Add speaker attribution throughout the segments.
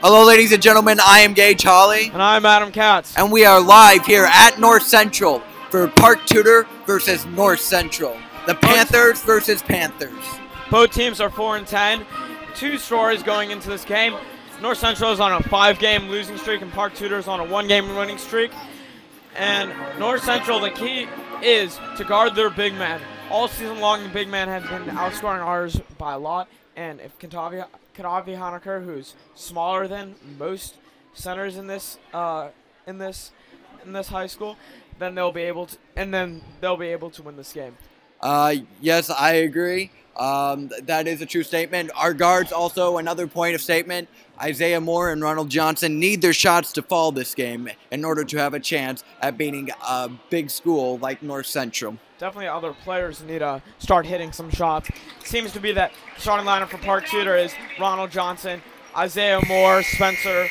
Speaker 1: Hello, ladies and gentlemen. I am Gage Hawley.
Speaker 2: And I'm Adam Katz.
Speaker 1: And we are live here at North Central for Park Tudor versus North Central. The Panthers versus Panthers.
Speaker 2: Both teams are 4-10. Two stories going into this game. North Central is on a 5-game losing streak, and Park Tudor is on a 1-game winning streak. And North Central, the key is to guard their big man. All season long, the big man has been outscoring ours by a lot. And if Kadavi Honaker, who's smaller than most centers in this high school, then they'll be able to win this game.
Speaker 1: Yes, I agree. That is a true statement. Our guards also, another point of statement. Isaiah Moore and Ronald Johnson need their shots to fall this game in order to have a chance at beating a big school like North Central.
Speaker 2: Definitely other players need to start hitting some shots. It seems to be that the starting lineup for Park Tudor is Ronald Johnson, Isaiah Moore, Spencer,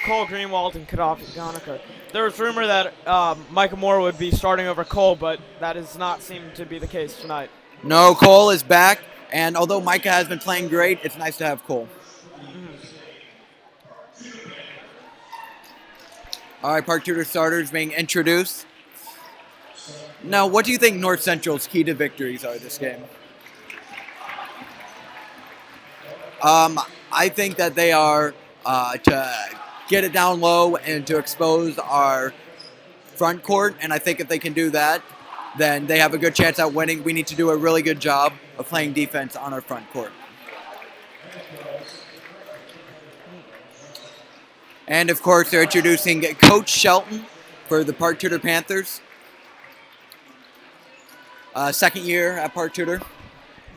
Speaker 2: Cole Greenwald, and Kadafi Honaker. There was rumor that Micah Moore would be starting over Cole, but that does not seem to be the case tonight.
Speaker 1: No, Cole is back, and although Micah has been playing great, it's nice to have Cole. All right, Park Tudor starters being introduced. Now, what do you think North Central's key to victories are this game? I think that they are to get it down low and to expose our front court, and I think if they can do that, then they have a good chance at winning. We need to do a really good job of playing defense on our front court. And, of course, they're introducing Coach Shelton for the Park Tudor Panthers. Second year at Park Tudor.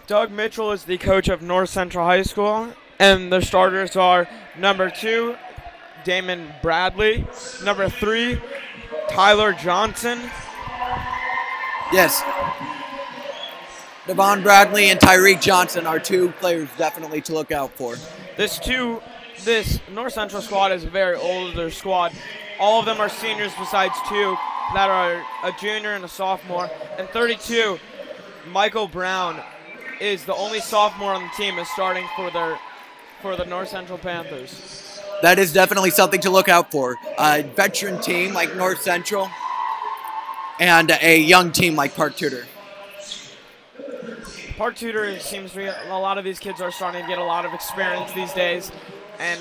Speaker 2: Doug Mitchell is the coach of North Central High School, and the starters are number 2, Damon Bradley, number 3, Tyler Johnson.
Speaker 1: Yes. Devon Bradley and Tyreek Johnson are two players definitely to look out for.
Speaker 2: This North Central squad is a very older squad. All of them are seniors besides 2 that are a junior and a sophomore. And 32, Michael Brown, is the only sophomore on the team is starting for the North Central Panthers.
Speaker 1: That is definitely something to look out for. A veteran team like North Central and a young team like Park Tudor.
Speaker 2: Park Tudor seems to be, a lot of these kids are starting to get a lot of experience these days, and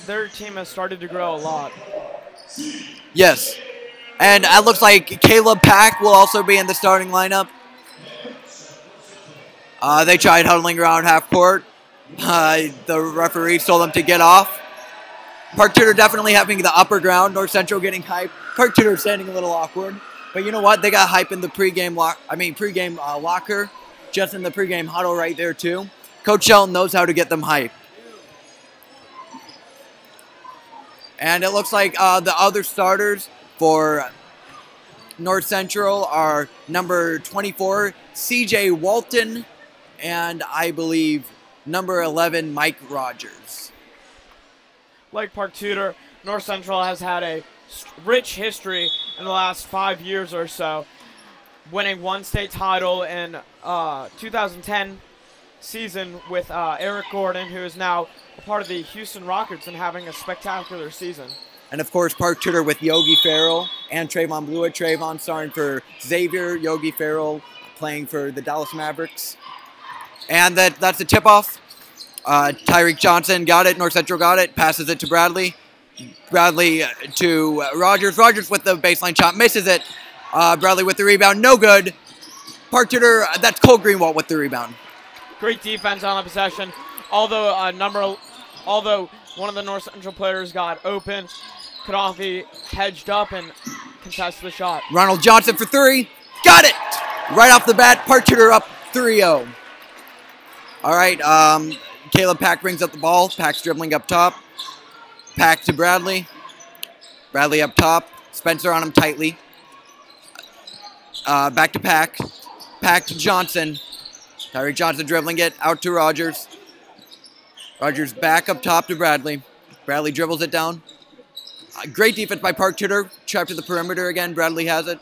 Speaker 2: their team has started to grow a lot.
Speaker 1: Yes. And it looks like Caleb Pack will also be in the starting lineup. They tried huddling around half court. The referees told them to get off. Park Tudor definitely having the upper ground. North Central getting hype. Park Tudor standing a little awkward. But you know what? They got hype in the pregame locker. Just in the pregame huddle right there too. Coach Shelton knows how to get them hype. And it looks like the other starters for North Central are number 24, CJ Walton, and I believe number 11, Mike Rogers.
Speaker 2: Like Park Tudor, North Central has had a rich history in the last 5 years or so, winning one state title in 2010 season with Eric Gordon, who is now a part of the Houston Rockets and having a spectacular season.
Speaker 1: And, of course, Park Tudor with Yogi Farrell and Trayvon Blewett. Trayvon starring for Xavier, Yogi Farrell playing for the Dallas Mavericks. And that's the tip-off. Tyreek Johnson got it. North Central got it. Passes it to Bradley. Bradley to Rogers. Rogers with the baseline shot. Misses it. Bradley with the rebound. No good. Park Tudor, that's Cole Greenwald with the rebound.
Speaker 2: Great defense on the possession. Although one of the North Central players got open, Kadafi hedged up and contested the shot.
Speaker 1: Ronald Johnson for 3. Got it! Right off the bat, Park Tudor up 3-0. All right, Caleb Pack brings up the ball. Pack's dribbling up top. Pack to Bradley. Bradley up top. Spencer on him tightly. Back to Pack. Pack to Johnson. Tyreek Johnson dribbling it out to Rogers. Rogers back up top to Bradley. Bradley dribbles it down. Great defense by Park Tudor. Trapped to the perimeter again. Bradley has it.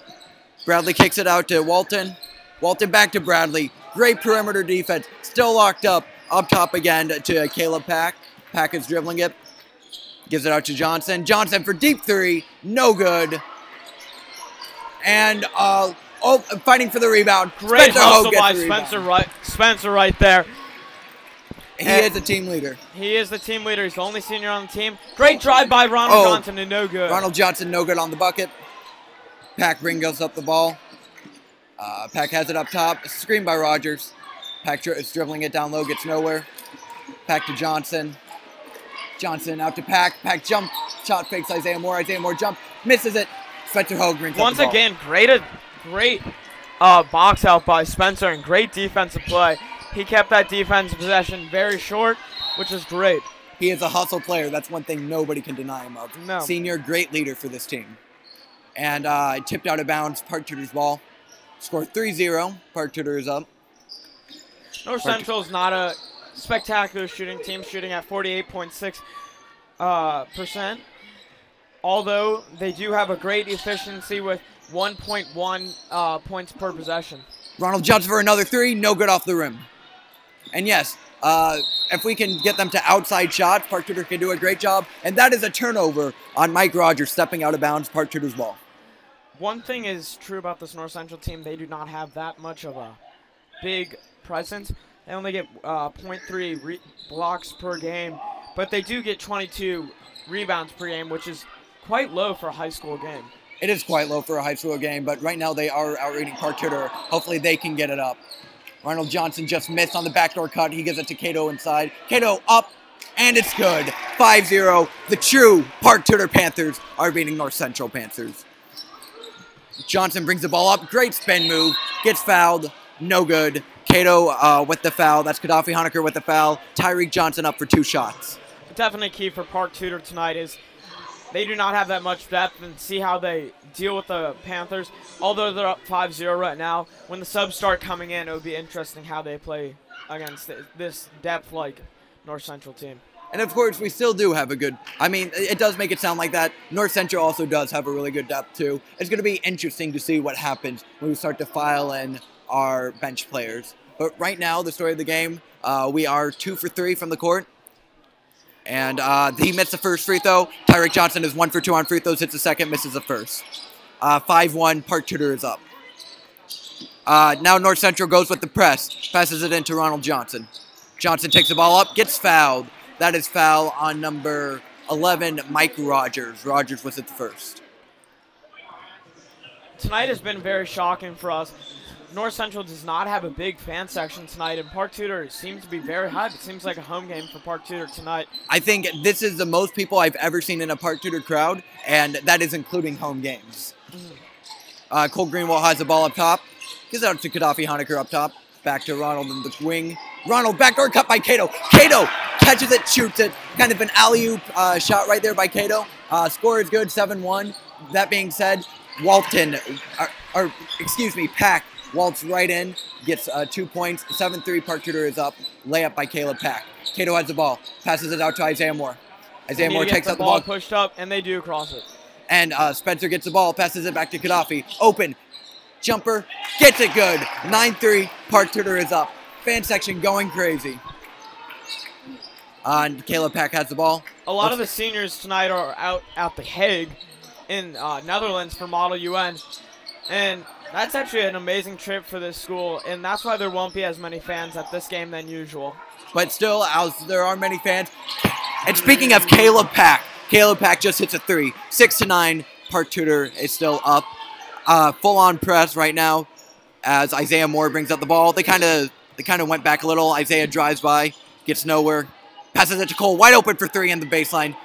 Speaker 1: Bradley kicks it out to Walton. Walton back to Bradley. Great perimeter defense. Still locked up. Up top again to Caleb Pack. Pack is dribbling it. Gives it out to Johnson. Johnson for deep three. No good. And fighting for the rebound.
Speaker 2: Great
Speaker 1: Spencer
Speaker 2: hustle
Speaker 1: Hogue gets
Speaker 2: by
Speaker 1: the
Speaker 2: Spencer
Speaker 1: rebound.
Speaker 2: Spencer right there.
Speaker 1: He is a team leader.
Speaker 2: He is the team leader. He's the only senior on the team. Great drive by Ronald Johnson and no good.
Speaker 1: Ronald Johnson no good on the bucket. Pack brings up the ball. Pack has it up top. Screen by Rogers. Pack is dribbling it down low, gets nowhere. Pack to Johnson. Johnson out to Pack. Pack jump. Shot fakes Isaiah Moore. Isaiah Moore jump. Misses it. Spencer Hogue brings up the ball.
Speaker 2: Once again, great box out by Spencer and great defensive play. He kept that defensive possession very short, which is great.
Speaker 1: He is a hustle player. That's one thing nobody can deny him of.
Speaker 2: No.
Speaker 1: Senior, great leader for this team. And tipped out of bounds. Park Tudor's ball. Score 3-0. Park Tudor is up.
Speaker 2: North Central is not a spectacular shooting team, shooting at 48.6%. Although they do have a great efficiency with 1.1 points per possession.
Speaker 1: Ronald Johnson for another three. No good off the rim. And yes, if we can get them to outside shots, Park Tudor can do a great job. And that is a turnover on Mike Rogers stepping out of bounds, Park Tudor's ball.
Speaker 2: One thing is true about this North Central team. They do not have that much of a big presence. They only get 0.3 blocks per game. But they do get 22 rebounds per game, which is quite low for a high school game.
Speaker 1: It is quite low for a high school game, but right now they are outrating Park Tudor. Hopefully they can get it up. Ronald Johnson just missed on the backdoor cut. He gives it to Cato inside. Cato up, and it's good. 5-0. The true Park Tudor Panthers are beating North Central Panthers. Johnson brings the ball up. Great spin move. Gets fouled. No good. Cato with the foul. That's Gaddafi Honecker with the foul. Tyreek Johnson up for 2 shots.
Speaker 2: Definitely key for Park Tudor tonight is they do not have that much depth, and see how they deal with the Panthers. Although they're up 5-0 right now, when the subs start coming in, it would be interesting how they play against this depth-like North Central team.
Speaker 1: And of course, we still do have a good, I mean, it does make it sound like that. North Central also does have a really good depth too. It's going to be interesting to see what happens when we start to file in our bench players. But right now, the story of the game, we are 2 for 3 from the court. And he missed the first free throw. Tyreek Johnson is 1 for 2 on free throws, hits the second, misses the first. 5-1, Park Tudor is up. Now North Central goes with the press, passes it into Ronald Johnson. Johnson takes the ball up, gets fouled. That is foul on number 11, Mike Rogers. Rogers was at the first.
Speaker 2: Tonight has been very shocking for us. North Central does not have a big fan section tonight, and Park Tudor seems to be very hyped. It seems like a home game for Park Tudor tonight.
Speaker 1: I think this is the most people I've ever seen in a Park Tudor crowd, and that is including home games. Cole Greenwald has the ball up top. Gives it out to Gaddafi Honecker up top. Back to Ronald in the wing. Ronald, backdoor cut by Cato. Cato catches it, shoots it. Kind of an alley-oop shot right there by Cato. Score is good, 7-1. That being said, Pack waltz right in, gets 2 points. 7-3, Park Tudor is up. Layup by Caleb Pack. Cato has the ball, passes it out to Isaiah Moore. Isaiah Moore takes up the ball.
Speaker 2: Pushed up, and they do cross it.
Speaker 1: And Spencer gets the ball, passes it back to Gaddafi. Open, jumper, gets it good. 9-3, Park Tudor is up. Fan section going crazy. And Caleb Pack has the ball.
Speaker 2: A lot of the seniors tonight are out at The Hague in Netherlands for Model UN. And that's actually an amazing trip for this school, and that's why there won't be as many fans at this game than usual.
Speaker 1: But still, as there are many fans. And speaking of Caleb Pack just hits a 3. 6-9, Park Tudor is still up. Full-on press right now as Isaiah Moore brings up the ball. They kind of went back a little. Isaiah drives by, gets nowhere. Passes it to Cole, wide open for 3 in the baseline.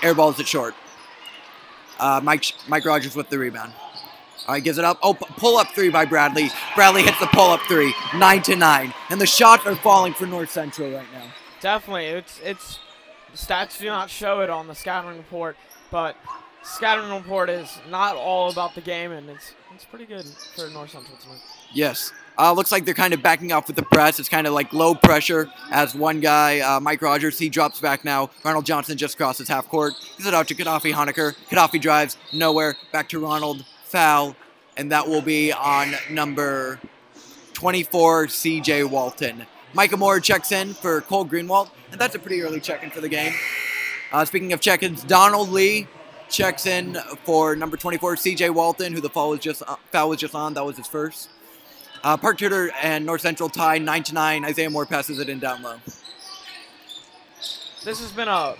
Speaker 1: Airballs it short. Mike Rogers with the rebound. Gives it up. Oh, pull-up 3 by Bradley. Bradley hits the pull-up 3. 9-9. And the shots are falling for North Central right now.
Speaker 2: Definitely. It's stats do not show it on the scouting report, but scouting report is not all about the game, and it's pretty good for North Central tonight.
Speaker 1: Yes. Looks like they're kind of backing off with the press. It's kind of like low pressure as one guy, Mike Rogers, he drops back now. Ronald Johnson just crosses half court. Gives it out to Gaddafi Honecker. Gaddafi drives nowhere. Back to Ronald. Foul. And that will be on number 24, CJ Walton. Micah Moore checks in for Cole Greenwald. And that's a pretty early check-in for the game. Speaking of check-ins, Donald Lee checks in for number 24, C.J. Walton, who the foul was just on. That was his first. Park Tudor and North Central tie 9-9. Isaiah Moore passes it in down low.
Speaker 2: This has been a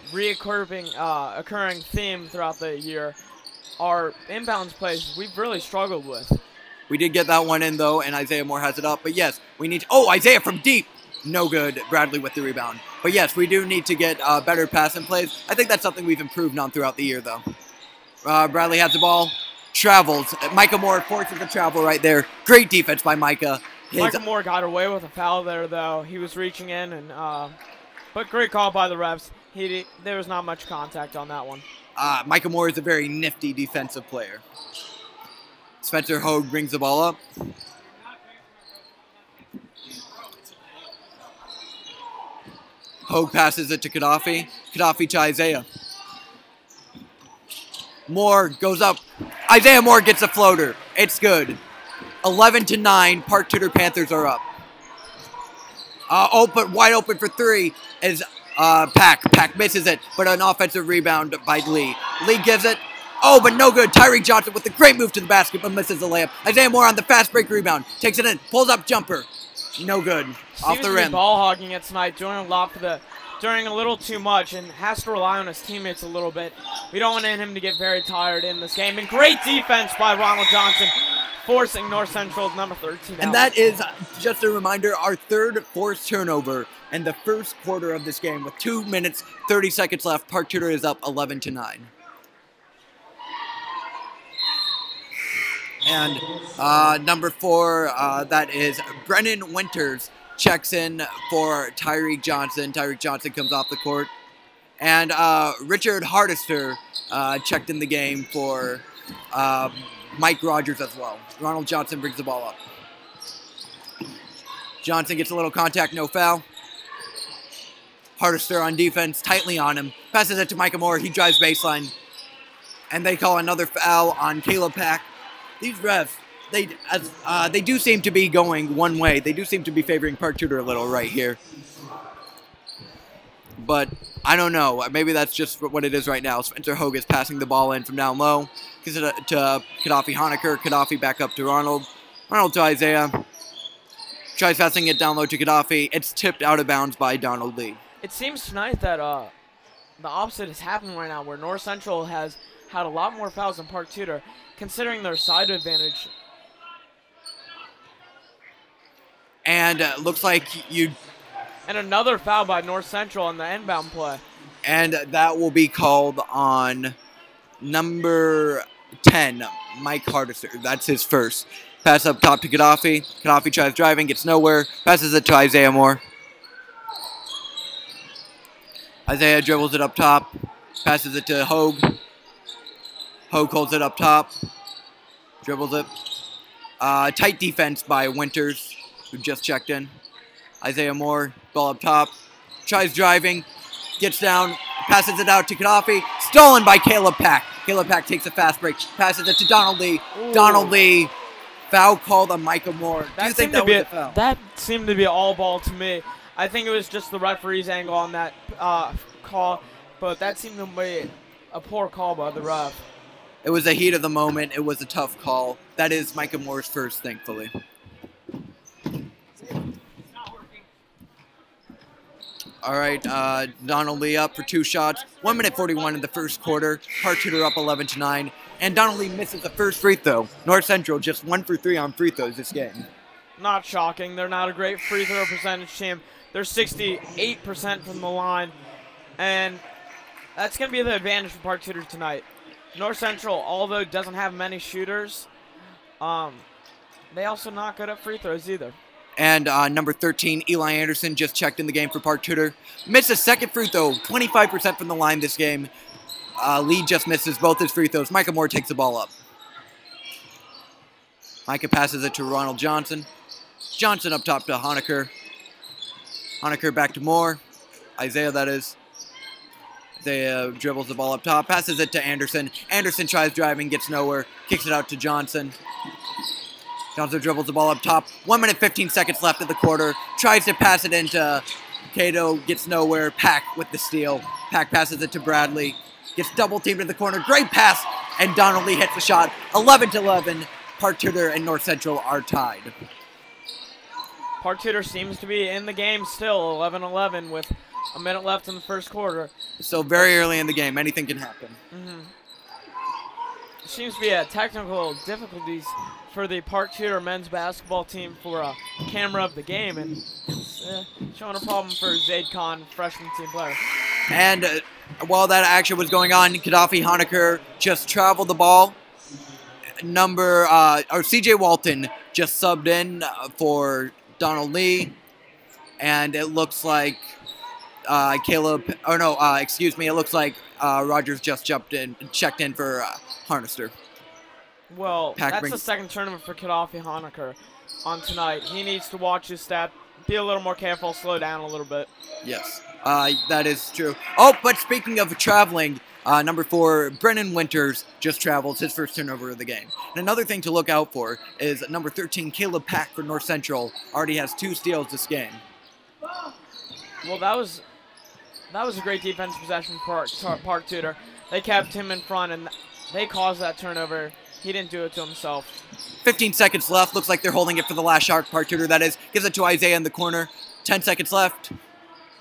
Speaker 2: occurring theme throughout the year. Our inbounds plays we've really struggled with.
Speaker 1: We did get that one in, though, and Isaiah Moore has it up. But, yes, we need to... Oh, Isaiah from deep! No good. Bradley with the rebound. But, yes, we do need to get better passing plays. I think that's something we've improved on throughout the year, though. Bradley has the ball. Travels. Micah Moore forces the travel right there. Great defense by Micah.
Speaker 2: Micah Moore got away with a foul there, though. He was reaching in, and but great call by the refs. There was not much contact on that one.
Speaker 1: Micah Moore is a very nifty defensive player. Spencer Hogue brings the ball up. Hogue passes it to Gaddafi. Gaddafi to Isaiah. Moore goes up. Isaiah Moore gets a floater. It's good. 11-9. Park Tudor Panthers are up. Wide open for three is Pack. Pack misses it, but an offensive rebound by Lee. Lee gives it. Oh, but no good. Tyreek Johnson with a great move to the basket, but misses the layup. Isaiah Moore on the fast break rebound. Takes it in. Pulls up jumper. No good. Off the rim.
Speaker 2: Ball hogging it tonight, doing a lot doing a little too much, and has to rely on his teammates a little bit. We don't want him to get very tired in this game. And great defense by Ronald Johnson, forcing North Central's number 13 out.
Speaker 1: And that is, just a reminder, our third forced turnover in the first quarter of this game. With 2 minutes, 30 seconds left, Park Tudor is up 11-9. And number 4, that is Brennan Winters, checks in for Tyreek Johnson. Tyreek Johnson comes off the court. And Richard Hardister checked in the game for Mike Rogers as well. Ronald Johnson brings the ball up. Johnson gets a little contact, no foul. Hardister on defense, tightly on him. Passes it to Micah Moore. He drives baseline. And they call another foul on Caleb Pack. These refs, they do seem to be going one way. They do seem to be favoring Park Tudor a little right here. But I don't know. Maybe that's just what it is right now. Spencer Hogue is passing the ball in from down low. Gives it to Gaddafi Honecker. Gaddafi back up to Ronald. Ronald to Isaiah. Tries passing it down low to Gaddafi. It's tipped out of bounds by Donald Lee.
Speaker 2: It seems tonight that the opposite is happening right now, where North Central has had a lot more fouls than Park Tudor, considering their side advantage.
Speaker 1: And looks like
Speaker 2: And another foul by North Central on the inbound play.
Speaker 1: And that will be called on number 10, Mike Hardister. That's his first. Pass up top to Gaddafi. Gaddafi tries driving, gets nowhere. Passes it to Isaiah Moore. Isaiah dribbles it up top. Passes it to Hogue. Hogue holds it up top. Dribbles it. Tight defense by Winters, who just checked in. Isaiah Moore, ball up top. Tries driving. Gets down. Passes it out to Gaddafi. Stolen by Caleb Pack. Caleb Pack takes a fast break. Passes it to Donald Lee.
Speaker 2: Ooh.
Speaker 1: Donald Lee. Foul called on Micah Moore. Do you think that was a foul?
Speaker 2: That seemed to be all ball to me. I think it was just the referee's angle on that call, but that seemed to be a poor call by the ref.
Speaker 1: It was the heat of the moment. It was a tough call. That is Micah Moore's first, thankfully. All right, Donald Lee up for 2 shots. 1 minute 41 in the first quarter. Park Tudor up 11-9. And Donald Lee misses the first free throw. North Central just 1 for 3 on free throws this game.
Speaker 2: Not shocking. They're not a great free throw percentage team. They're 68% from the line. And that's going to be the advantage for Park Tudor tonight. North Central, although doesn't have many shooters, they also not good at free throws either.
Speaker 1: And number 13, Eli Anderson, just checked in the game for Park Tudor. Missed a second free throw, 25% from the line this game. Lee just misses both his free throws. Micah Moore takes the ball up. Micah passes it to Ronald Johnson. Johnson up top to Honecker. Honecker back to Moore. Isaiah, that is. Isaiah dribbles the ball up top, passes it to Anderson. Anderson tries driving, gets nowhere, kicks it out to Johnson. Johnson dribbles the ball up top. 1 minute, 15 seconds left of the quarter. Tries to pass it into Cato gets nowhere. Pack with the steal. Pack passes it to Bradley. Gets double teamed in the corner. Great pass. And Donald Lee hits the shot. 11-11. Park Tudor and North Central are tied.
Speaker 2: Park Tudor seems to be in the game still, 11-11 with a minute left in the first quarter.
Speaker 1: So very early in the game, anything can happen.
Speaker 2: Seems to be technical difficulties for the Park Tudor men's basketball team for a camera of the game, and it's showing a problem for Zaid Khan, freshman team player.
Speaker 1: And while that action was going on, Gaddafi Honecker just traveled the ball. CJ Walton just subbed in for Donald Lee, and it looks like it looks like Rogers just checked in for Harnester.
Speaker 2: Well, that's the second tournament for Gaddafi Honecker on tonight. He needs to watch his step, be a little more careful, slow down a little bit.
Speaker 1: Yes, that is true. Oh, but speaking of traveling, number 4, Brennan Winters just traveled his first turnover of the game. And another thing to look out for is number 13, Caleb Pack for North Central, already has 2 steals this game.
Speaker 2: Well, that was a great defensive possession for Park Tudor. They kept him in front, and they caused that turnover. He didn't do it to himself. 15
Speaker 1: seconds left. Looks like they're holding it for the last shot. Park Tudor, that is. Gives it to Isaiah in the corner. 10 seconds left.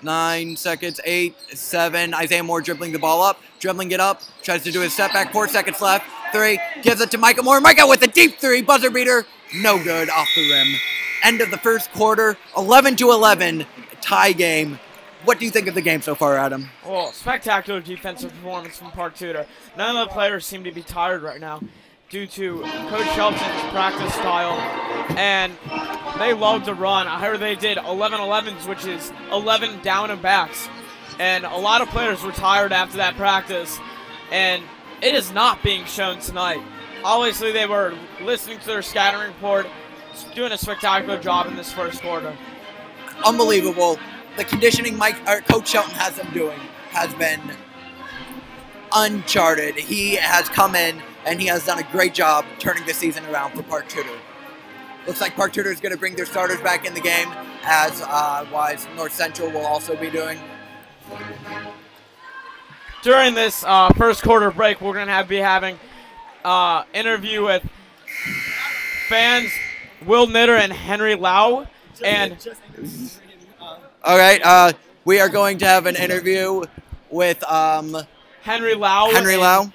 Speaker 1: 9 seconds. 8, 7. Isaiah Moore dribbling the ball up. Dribbling it up. Tries to do his step back. 4 seconds left. 3. Gives it to Micah Moore. Micah with a deep 3. Buzzer beater. No good. Off the rim. End of the first quarter. 11-11. Tie game. What do you think of the game so far, Adam?
Speaker 2: Well, spectacular defensive performance from Park Tudor. None of the players seem to be tired right now due to Coach Shelton's practice style, and they love to run. I heard they did 11-11s, which is 11 down and backs, and a lot of players were tired after that practice, and it is not being shown tonight. Obviously, they were listening to their scattering report, doing a spectacular job in this first quarter.
Speaker 1: Unbelievable. The conditioning Coach Shelton has them doing has been uncharted. He has come in and he has done a great job turning the season around for Park Tudor. Looks like Park Tudor is going to bring their starters back in the game, as North Central will also be doing.
Speaker 2: During this first quarter break, we're going to be having interview with fans Will Nitter and Henry Lau.
Speaker 1: All right, we are going to have an interview with
Speaker 2: Henry Lau.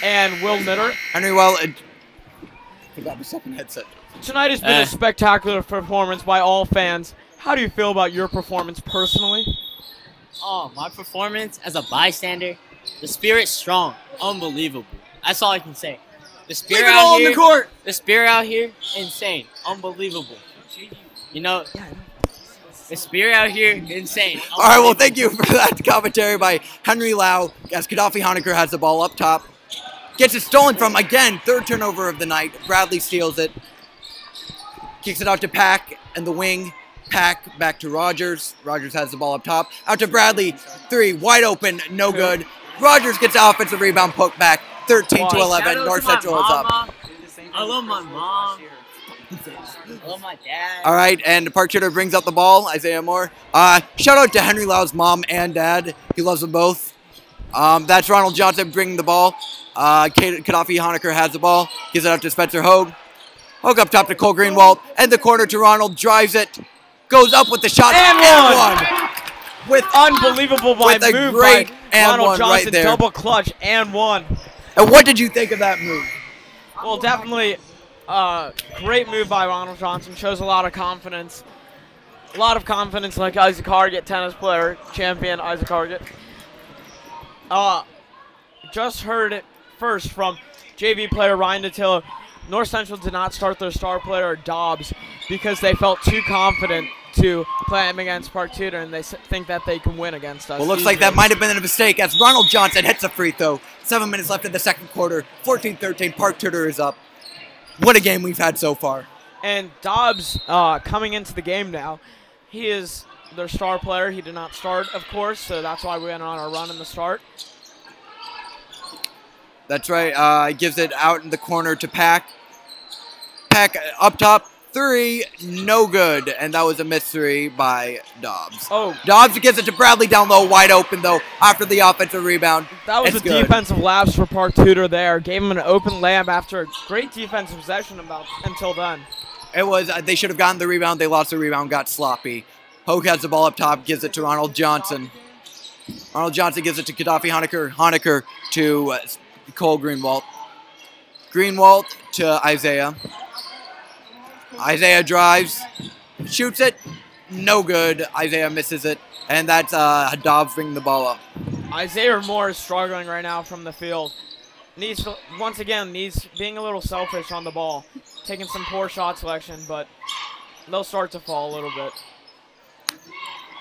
Speaker 2: And Will Nitter.
Speaker 1: Henry Lau. Forgot the second headset.
Speaker 2: Tonight has been a spectacular performance by all fans. How do you feel about your performance personally?
Speaker 3: Oh, my performance as a bystander, the spirit's strong, unbelievable. That's all I can say. The spirit
Speaker 1: Leave it all on the court.
Speaker 3: The spirit out here, insane, unbelievable. You know, the spirit out here, insane.
Speaker 1: All right, well, thank you for that commentary by Henry Lau, as Gaddafi Honecker has the ball up top. Gets it stolen from, again, third turnover of the night. Bradley steals it. Kicks it out to Pack and the wing. Pack back to Rogers. Rogers has the ball up top. Out to Bradley. 3, wide open, no good. Rogers gets the offensive rebound, poke back. 13-11. North Central is up.
Speaker 3: I love my mom. I love my dad.
Speaker 1: All right, and Park Tudor brings up the ball. Isaiah Moore. Shout out to Henry Lau's mom and dad. He loves them both. That's Ronald Johnson bringing the ball. Gaddafi Honecker has the ball. Gives it out to Spencer Hogue. Hogue up top to Cole Greenwald. And the corner to Ronald. Drives it. Goes up with the shot.
Speaker 2: And one.
Speaker 1: With
Speaker 2: unbelievable move by Ronald Johnson.
Speaker 1: Right there.
Speaker 2: Double clutch and one.
Speaker 1: And what did you think of that move?
Speaker 2: Well, definitely great move by Ronald Johnson. Shows a lot of confidence. A lot of confidence, like Isaac Hargett, tennis player, champion Isaac Hargett. Just heard it first from JV player Ryan Dattilo. North Central did not start their star player Dobbs because they felt too confident to play him against Park Tudor, and they think that they can win against us.
Speaker 1: Well, looks like that might have been a mistake as Ronald Johnson hits a free throw. 7 minutes left in the second quarter. 14-13. Park Tudor is up. What a game we've had so far.
Speaker 2: And Dobbs coming into the game now. He is their star player. He did not start, of course, so that's why we went on our run in the start.
Speaker 1: That's right. Gives it out in the corner to Pack. Pack up top. Three, no good. And that was a missed three by Dobbs.
Speaker 2: Oh.
Speaker 1: Dobbs gets it to Bradley down low, wide open, though, after the offensive rebound.
Speaker 2: That was
Speaker 1: It's
Speaker 2: a
Speaker 1: good.
Speaker 2: defensive lapse for Park Tudor there. Gave him an open layup after a great defensive possession until then.
Speaker 1: It was, they should have gotten the rebound. They lost the rebound, got sloppy. Hogue has the ball up top, gives it to Ronald Johnson. Ronald Johnson gives it to Gaddafi Honecker. Honecker to Cole Greenwald. Greenwald to Isaiah. Isaiah drives, shoots it, no good. Isaiah misses it, and that's Dobbs bringing the ball up.
Speaker 2: Isaiah Moore is struggling right now from the field. Once again, being a little selfish on the ball, taking some poor shot selection, but they'll start to fall a little bit.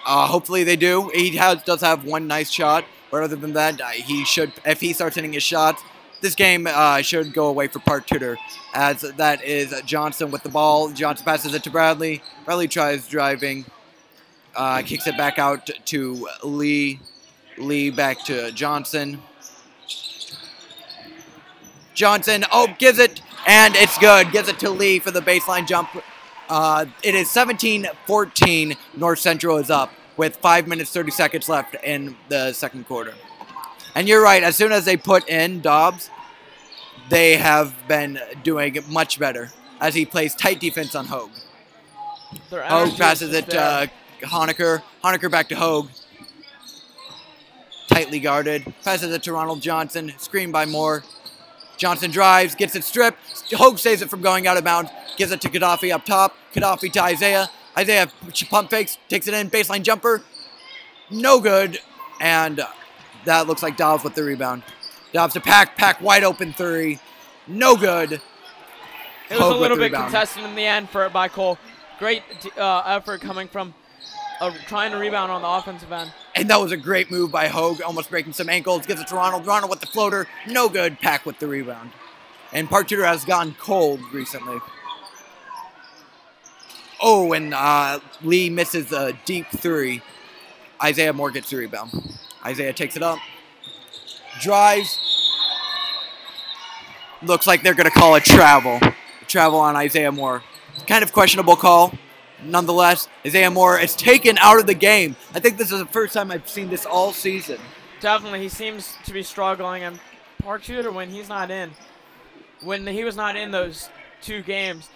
Speaker 1: Hopefully they do. He does have one nice shot, but other than that, he should. If he starts hitting his shots, this game should go away for Park Tudor, as that is Johnson with the ball. Johnson passes it to Bradley. Bradley tries driving, kicks it back out to Lee. Lee back to Johnson. Johnson, gives it, and it's good. Gives it to Lee for the baseline jump. It is 17-14. North Central is up with 5 minutes, 30 seconds left in the second quarter. And you're right, as soon as they put in Dobbs, they have been doing much better as he plays tight defense on Hogue. Hogue passes it to Honecker. Honecker back to Hogue. Tightly guarded. Passes it to Ronald Johnson. Screened by Moore. Johnson drives, gets it stripped. Hogue saves it from going out of bounds. Gives it to Gaddafi up top. Gaddafi to Isaiah. Isaiah pump fakes, takes it in. Baseline jumper. No good. And that looks like Dobbs with the rebound. Dobbs to Pack wide open three. No good.
Speaker 2: It was a little bit contested in the end by Cole. Great effort coming from trying to rebound on the offensive end.
Speaker 1: And that was a great move by Hogue, almost breaking some ankles. Gives it to Ronald. Ronald with the floater. No good. Pack with the rebound. And Park Tudor has gone cold recently. Oh, and Lee misses a deep three. Isaiah Moore gets the rebound. Isaiah takes it up. Drives. Looks like they're going to call a travel. Travel on Isaiah Moore. Kind of questionable call. Nonetheless, Isaiah Moore is taken out of the game. I think this is the first time I've seen this all season.
Speaker 2: Definitely. He seems to be struggling. And Park Tudor, when he's not in, when he was not in those 2 games,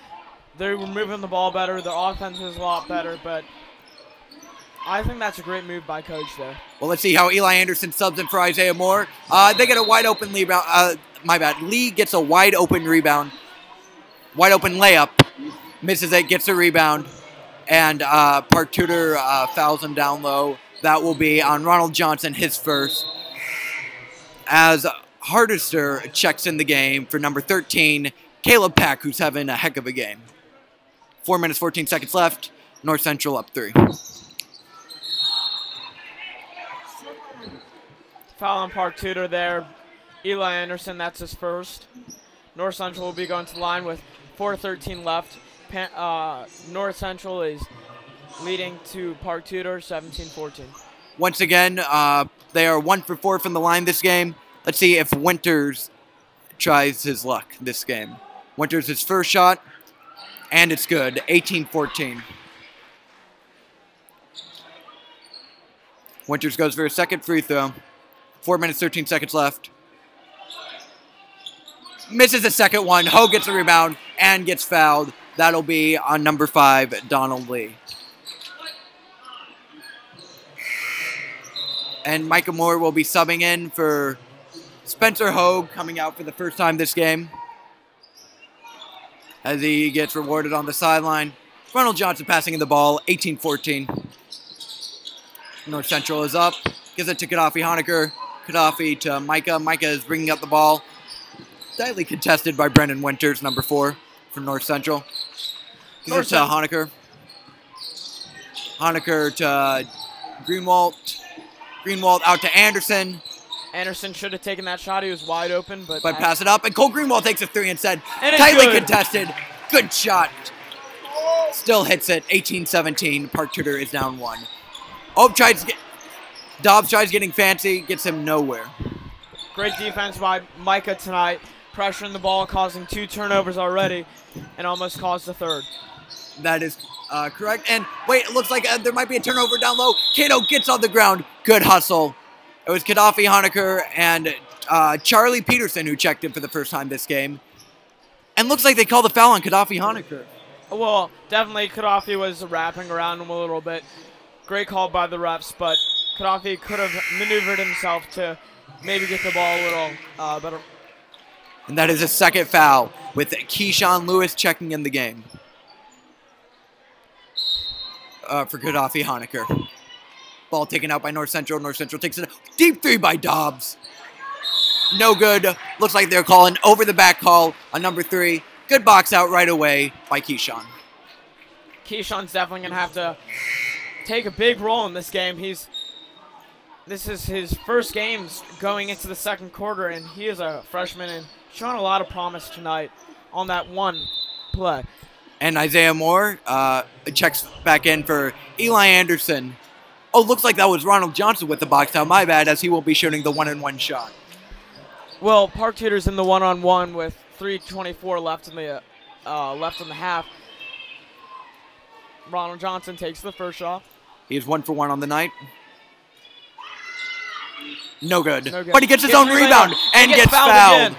Speaker 2: they were moving the ball better. Their offense was a lot better. But I think that's a great move by coach there.
Speaker 1: Well, let's see how Eli Anderson subs in for Isaiah Moore. They get a wide open rebound. My bad. Lee gets a wide open rebound. Wide open layup. Misses it, gets a rebound. And Park Tudor fouls him down low. That will be on Ronald Johnson, his first. As Hardester checks in the game for number 13, Caleb Pack, who's having a heck of a game. 4 minutes, 14 seconds left. North Central up 3.
Speaker 2: Foul on Park Tudor there. Eli Anderson, that's his first. North Central will be going to the line with 4:13 left. North Central is leading to Park Tudor 17-14.
Speaker 1: Once again, they are 1 for 4 from the line this game. Let's see if Winters tries his luck this game. Winters his first shot, and it's good. 18-14. Winters goes for a second free throw. 4 minutes, 13 seconds left. Misses the second one. Hogue gets a rebound and gets fouled. That'll be on number 5, Donald Lee. And Micah Moore will be subbing in for Spencer Hogue, coming out for the first time this game, as he gets rewarded on the sideline. Ronald Johnson passing in the ball, 18-14. North Central is up. Gives it to Gaddafi Honecker. Gaddafi to Micah. Micah is bringing up the ball. Tightly contested by Brendan Winters, number 4 for North Central. Gives it to Honecker. Honecker to Greenwald. Greenwald out to Anderson.
Speaker 2: Anderson should have taken that shot. He was wide open, but
Speaker 1: pass it up. And Cole Greenwald takes a 3 instead.
Speaker 2: And
Speaker 1: tightly contested. Good shot. Still hits it. 18-17. Park Tudor is down 1. Dobbs tries getting fancy. Gets him nowhere.
Speaker 2: Great defense by Micah tonight. Pressuring the ball, causing 2 turnovers already, and almost caused a third.
Speaker 1: That is correct. And wait, it looks like there might be a turnover down low. Cato gets on the ground. Good hustle. It was Gaddafi Honecker and Charlie Peterson who checked in for the first time this game. And looks like they called the foul on Gaddafi Honecker.
Speaker 2: Well, definitely Gaddafi was wrapping around him a little bit. Great call by the refs, but Gaddafi could have maneuvered himself to maybe get the ball a little better.
Speaker 1: And that is a second foul with Keyshawn Lewis checking in the game for Gaddafi Honecker. Ball taken out by North Central. North Central takes it. Deep three by Dobbs. No good. Looks like they're calling over the back call on number 3. Good box out right away by Keyshawn.
Speaker 2: Keyshawn's definitely going to have to take a big role in this game. This is his first game going into the second quarter, and he is a freshman and showing a lot of promise tonight on that one play.
Speaker 1: And Isaiah Moore checks back in for Eli Anderson. Oh, looks like that was Ronald Johnson with the box out. My bad, as he will be shooting the 1-and-1 shot.
Speaker 2: Well, Park Tudor's in the 1-on-1 with 3:24 left in the half. Ronald Johnson takes the first shot.
Speaker 1: He's 1 for 1 on the night. No good.
Speaker 2: No good.
Speaker 1: But he gets his own rebound and gets fouled.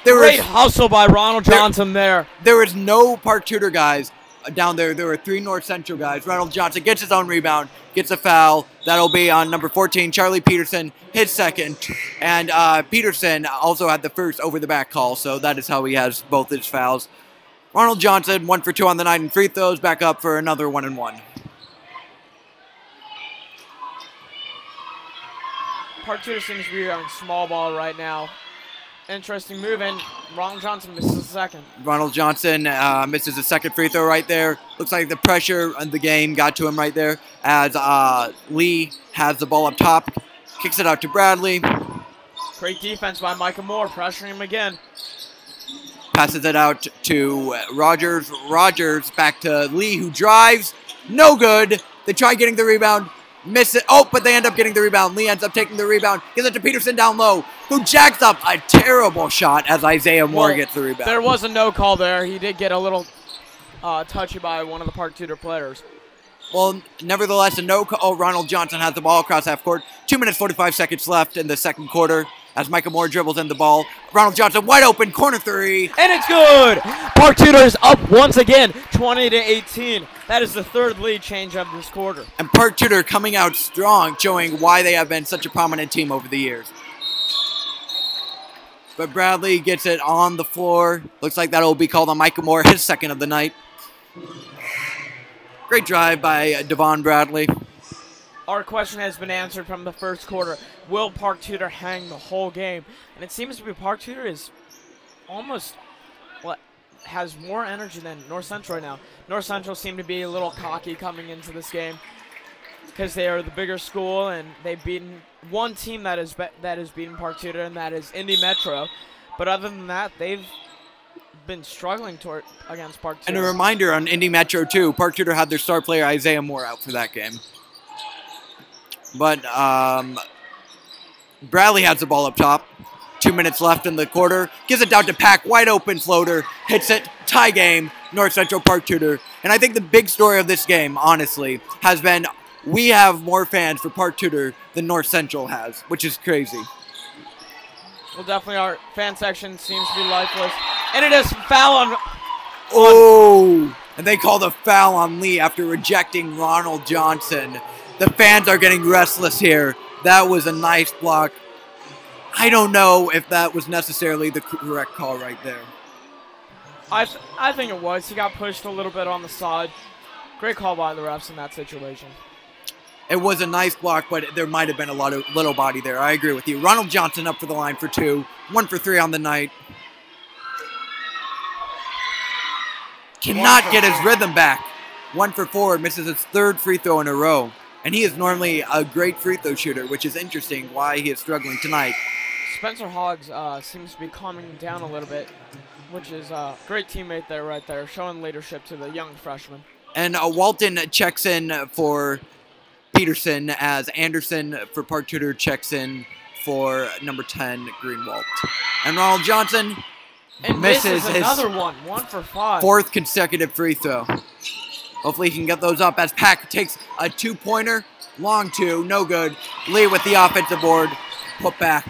Speaker 2: Great hustle by Ronald Johnson there.
Speaker 1: There was no Park Tudor guys down there. There were 3 North Central guys. Ronald Johnson gets his own rebound, gets a foul. That'll be on number 14, Charlie Peterson, his second. And Peterson also had the first over-the-back call, so that is how he has both his fouls. Ronald Johnson, 1 for 2 on the night in free throws, back up for another 1-and-1.
Speaker 2: Park Tudor seems to be having small ball right now. Interesting move, and Ronald Johnson misses a second.
Speaker 1: Ronald Johnson misses a second free throw right there. Looks like the pressure on the game got to him right there as Lee has the ball up top, kicks it out to Bradley.
Speaker 2: Great defense by Micah Moore, pressuring him again.
Speaker 1: Passes it out to Rogers. Rogers back to Lee, who drives. No good. They try getting the rebound. Miss it. Oh, but they end up getting the rebound. Lee ends up taking the rebound. Gives it to Peterson down low, who jacks up a terrible shot as Isaiah Moore gets the rebound.
Speaker 2: There was a no call there. He did get a little touchy by one of the Park Tudor players.
Speaker 1: Well, nevertheless, a no call. Oh, Ronald Johnson has the ball across half court. 2 minutes, 45 seconds left in the second quarter as Micah Moore dribbles in the ball. Ronald Johnson wide open, corner 3.
Speaker 2: And it's good! Park Tudor is up once again, 20-18. That is the third lead change of this quarter.
Speaker 1: And Park Tudor coming out strong, showing why they have been such a prominent team over the years. But Bradley gets it on the floor. Looks like that'll be called on Micah Moore, his second of the night. Great drive by Devon Bradley.
Speaker 2: Our question has been answered from the first quarter. Will Park Tudor hang the whole game? And it seems to be Park Tudor is almost has more energy than North Central right now. North Central seem to be a little cocky coming into this game because they are the bigger school and they've beaten one team that is beaten Park Tudor, and that is Indy Metro. But other than that, they've been struggling against Park Tudor.
Speaker 1: And a reminder on Indy Metro too, Park Tudor had their star player Isaiah Moore out for that game. But Bradley has the ball up top. 2 minutes left in the quarter. Gives it down to Pack. Wide open floater. Hits it. Tie game. North Central Park Tudor. And I think the big story of this game, honestly, has been we have more fans for Park Tudor than North Central has, which is crazy.
Speaker 2: Well, definitely our fan section seems to be lifeless. And it is foul on...
Speaker 1: Oh! And they call the foul on Lee after rejecting Ronald Johnson. The fans are getting restless here. That was a nice block. I don't know if that was necessarily the correct call right there.
Speaker 2: I think it was. He got pushed a little bit on the side. Great call by the refs in that situation.
Speaker 1: It was a nice block, but there might have been a lot of little body there. I agree with you. Ronald Johnson up for the line for 2. 1 for 3 on the night. Cannot get his rhythm back. 1 for 4. Misses his 3rd free throw in a row. And he is normally a great free throw shooter, which is interesting why he is struggling tonight.
Speaker 2: Spencer Hoggs seems to be calming down a little bit, which is a great teammate there right there, showing leadership to the young freshman.
Speaker 1: And Walton checks in for Peterson as Anderson for Park Tudor checks in for number 10, Greenwald. And Ronald Johnson
Speaker 2: And
Speaker 1: misses his
Speaker 2: another one. 1 for 5.
Speaker 1: 4th consecutive free throw. Hopefully he can get those up as Pack takes a 2-pointer. Long 2, no good. Lee with the offensive board. Put back.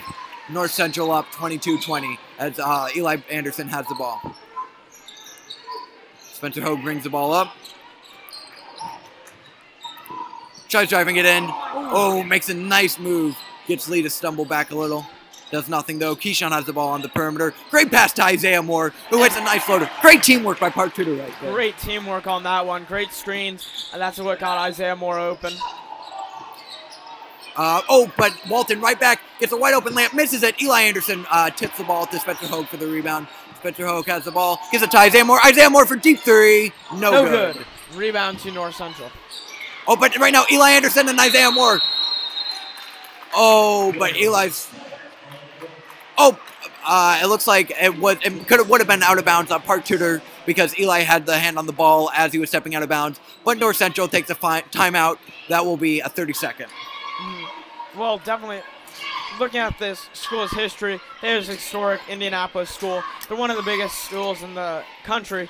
Speaker 1: North Central up 22-20 as Eli Anderson has the ball. Spencer Hogue brings the ball up. Tries driving it in. Oh, makes a nice move. Gets Lee to stumble back a little. Does nothing though. Keyshawn has the ball on the perimeter. Great pass to Isaiah Moore, who hits a nice floater. Great teamwork by Park Tudor right there.
Speaker 2: Great teamwork on that one. Great screens. And that's what got Isaiah Moore open.
Speaker 1: But Walton right back. Gets a wide open layup. Misses it. Eli Anderson tips the ball to Spencer Hogue for the rebound. Spencer Hogue has the ball. Gives it to Isaiah Moore. Isaiah Moore for deep 3. No good.
Speaker 2: Rebound to North Central.
Speaker 1: Oh, but right now Eli Anderson and Isaiah Moore. Oh, but Eli's... Oh, it looks like it would have been out of bounds on Park Tudor because Eli had the hand on the ball as he was stepping out of bounds. But North Central takes a timeout. That will be a 30-second.
Speaker 2: Well, definitely, looking at this school's history, there's historic Indianapolis school. They're one of the biggest schools in the country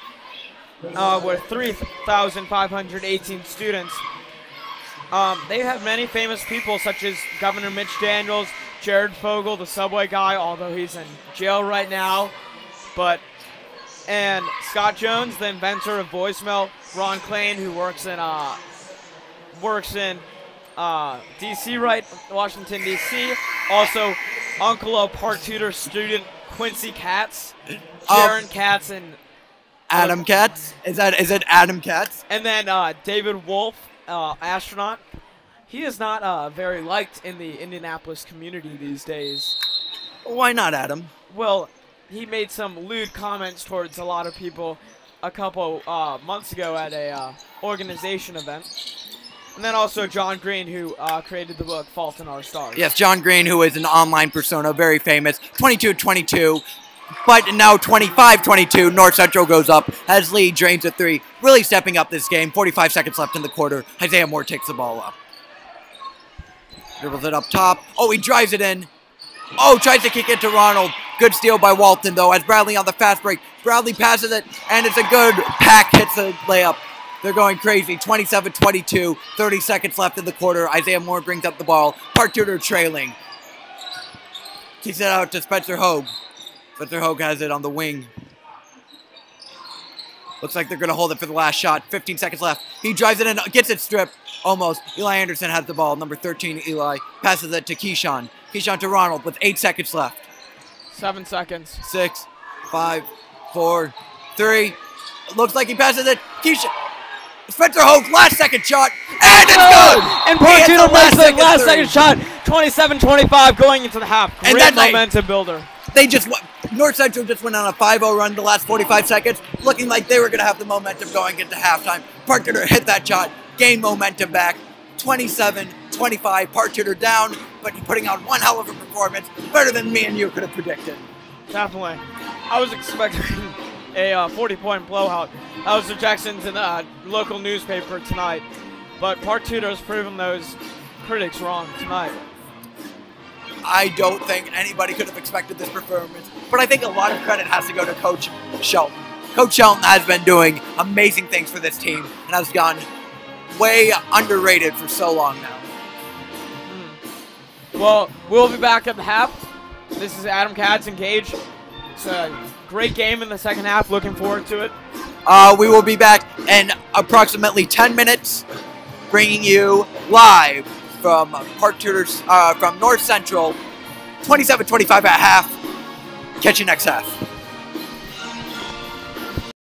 Speaker 2: with 3,518 students. They have many famous people such as Governor Mitch Daniels, Jared Fogle, the subway guy, although he's in jail right now. And Scott Jones, the inventor of voicemail, Ron Klain, who works in D.C. Washington, D.C. Also, uncle of Park Tudor student Quincy Katz, Jaron Katz, and
Speaker 1: Adam Katz. Is it Adam Katz?
Speaker 2: And then David Wolf, astronaut. He is not very liked in the Indianapolis community these days.
Speaker 1: Why not, Adam?
Speaker 2: Well, he made some lewd comments towards a lot of people a couple months ago at a organization event. And then also John Green, who created the book Fault in Our Stars.
Speaker 1: Yes, John Green, who is an online persona, very famous. 22-22, but now 25-22. North Central goes up as Lee drains a 3. Really stepping up this game. 45 seconds left in the quarter. Isaiah Moore takes the ball up. Dribbles it up top. Oh, he drives it in. Oh, tries to kick it to Ronald. Good steal by Walton, though, as Bradley on the fast break. Bradley passes it, and it's a good Pack hits the layup. They're going crazy. 27-22. 30 seconds left in the quarter. Isaiah Moore brings up the ball. Park Tudor trailing. Kicks it out to Spencer Hogue. Spencer Hogue has it on the wing. Looks like they're going to hold it for the last shot. 15 seconds left. He drives it in. Gets it stripped. Almost. Eli Anderson has the ball. Number 13, Eli. Passes it to Keyshawn. Keyshawn to Ronald with 8 seconds left.
Speaker 2: 7 seconds.
Speaker 1: 6, 5, 4, 3. Looks like he passes it. Keyshawn. Spencer Hogue, last second shot, and it's good!
Speaker 2: And Park Tudor makes the last second shot, 27-25 going into the half. Great momentum builder.
Speaker 1: North Central just went on a 5-0 run the last 45 seconds, looking like they were going to have the momentum going into halftime. Park Tudor hit that shot, gained momentum back, 27-25. Park Tudor down, but putting on one hell of a performance, better than me and you could have predicted.
Speaker 2: Definitely. I was expecting a 40-point blowout. That was the Jackson's in the local newspaper tonight. But Park Tudor has proven those critics wrong tonight.
Speaker 1: I don't think anybody could have expected this performance, but I think a lot of credit has to go to Coach Shelton. Coach Shelton has been doing amazing things for this team and has gone way underrated for so long now.
Speaker 2: Well, we'll be back at the half. This is Adam Katz and Gage. It's a great game in the second half. Looking forward to it.
Speaker 1: We will be back in approximately 10 minutes, bringing you live from Park Tudor's, from North Central, 27-25 at half. Catch you next half.